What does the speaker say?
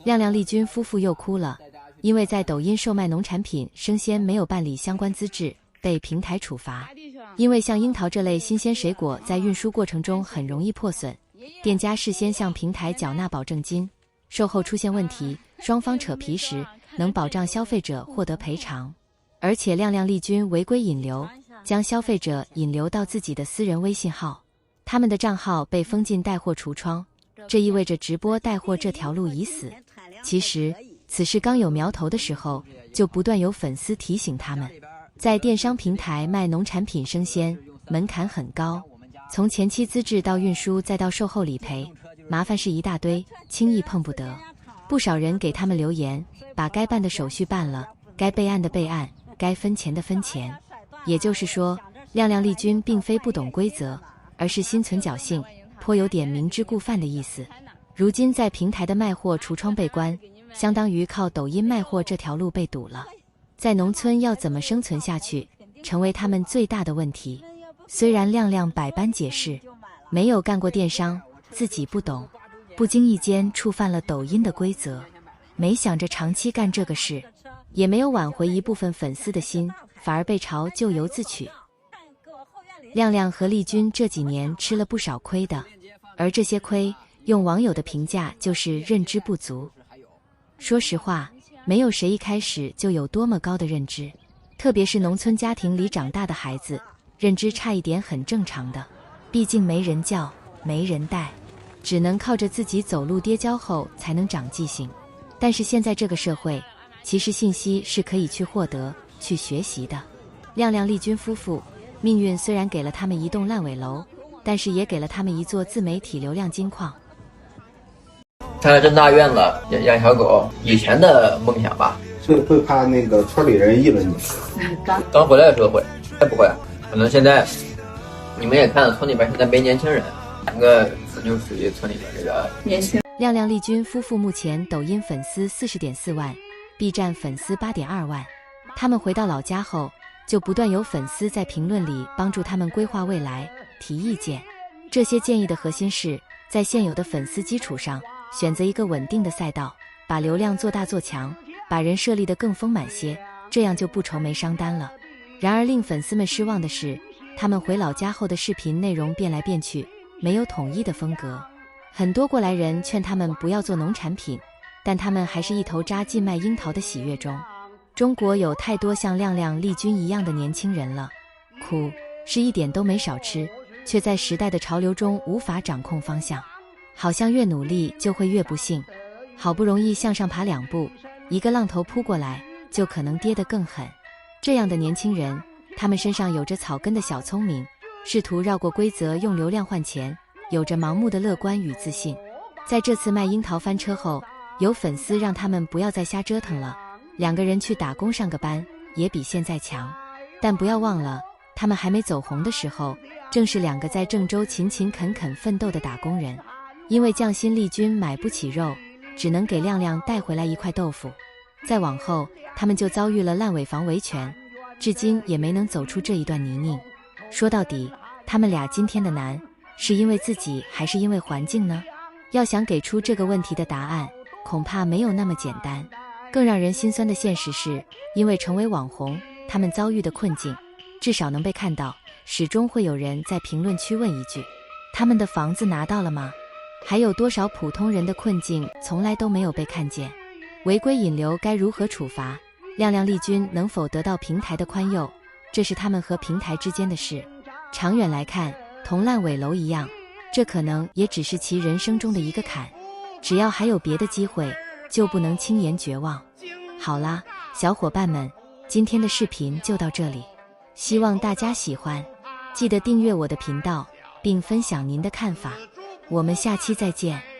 亮亮丽君夫妇又哭了，因为在抖音售卖农产品生鲜没有办理相关资质，被平台处罚。因为像樱桃这类新鲜水果在运输过程中很容易破损，店家事先向平台缴纳保证金，售后出现问题，双方扯皮时能保障消费者获得赔偿。而且亮亮丽君违规引流，将消费者引流到自己的私人微信号，他们的账号被封禁带货橱窗，这意味着直播带货这条路已死。其实此事刚有苗头的时候，就不断有粉丝提醒他们，在电商平台卖农产品生鲜门槛很高，从前期资质到运输再到售后理赔，麻烦事一大堆，轻易碰不得。不少人给他们留言，把该办的手续办了，该备案的备案，该分钱的分钱。也就是说，亮亮丽君并非不懂规则，而是心存侥幸，颇有点明知故犯的意思。如今在平台的卖货橱窗被关，相当于靠抖音卖货这条路被堵了。在农村要怎么生存下去，成为他们最大的问题。虽然亮亮百般解释，没有干过电商，自己不懂，不经意间触犯了抖音的规则，没想着长期干这个事，也没有挽回一部分粉丝的心，反而被嘲咎由自取。亮亮和丽君这几年吃了不少亏的，而这些亏用网友的评价就是认知不足。说实话，没有谁一开始就有多么高的认知，特别是农村家庭里长大的孩子，认知差一点很正常的，毕竟没人教，没人带，只能靠着自己走路跌跤后才能长记性。但是现在这个社会，其实信息是可以去获得、去学习的。亮亮丽君夫妇，命运虽然给了他们一栋烂尾楼，但是也给了他们一座自媒体流量金矿。开了这么大院子，养小狗，以前的梦想吧。会怕那个村里人议论你？刚回来的时候会，现在不会。可能现在你们也看到村里边现在没年轻人，两个就属于村里边这个年轻。亮亮丽君夫妇目前抖音粉丝40.4万，B 站粉丝8.2万。他们回到老家后，就不断有粉丝在评论里帮助他们规划未来，提意见。这些建议的核心是在现有的粉丝基础上，选择一个稳定的赛道，把流量做大做强，把人设立得更丰满些，这样就不愁没商单了。然而令粉丝们失望的是，他们回老家后的视频内容变来变去，没有统一的风格。很多过来人劝他们不要做农产品，但他们还是一头扎进卖樱桃的喜悦中。中国有太多像亮亮丽君一样的年轻人了，苦是一点都没少吃，却在时代的潮流中无法掌控方向，好像越努力就会越不幸，好不容易向上爬2步，一个浪头扑过来，就可能跌得更狠。这样的年轻人，他们身上有着草根的小聪明，试图绕过规则用流量换钱，有着盲目的乐观与自信。在这次卖樱桃翻车后，有粉丝让他们不要再瞎折腾了，2个人去打工上个班也比现在强。但不要忘了，他们还没走红的时候，正是2个在郑州勤勤恳恳奋斗的打工人。因为匠心丽君买不起肉，只能给亮亮带回来1块豆腐。再往后，他们就遭遇了烂尾房维权，至今也没能走出这一段泥泞。说到底，他们俩今天的难，是因为自己还是因为环境呢？要想给出这个问题的答案，恐怕没有那么简单。更让人心酸的现实是，因为成为网红，他们遭遇的困境至少能被看到，始终会有人在评论区问一句：他们的房子拿到了吗？还有多少普通人的困境从来都没有被看见？违规引流该如何处罚？亮亮丽君能否得到平台的宽宥？这是他们和平台之间的事。长远来看，同烂尾楼一样，这可能也只是其人生中的一个坎。只要还有别的机会，就不能轻言绝望。好啦，小伙伴们，今天的视频就到这里，希望大家喜欢，记得订阅我的频道，并分享您的看法。我们下期再见。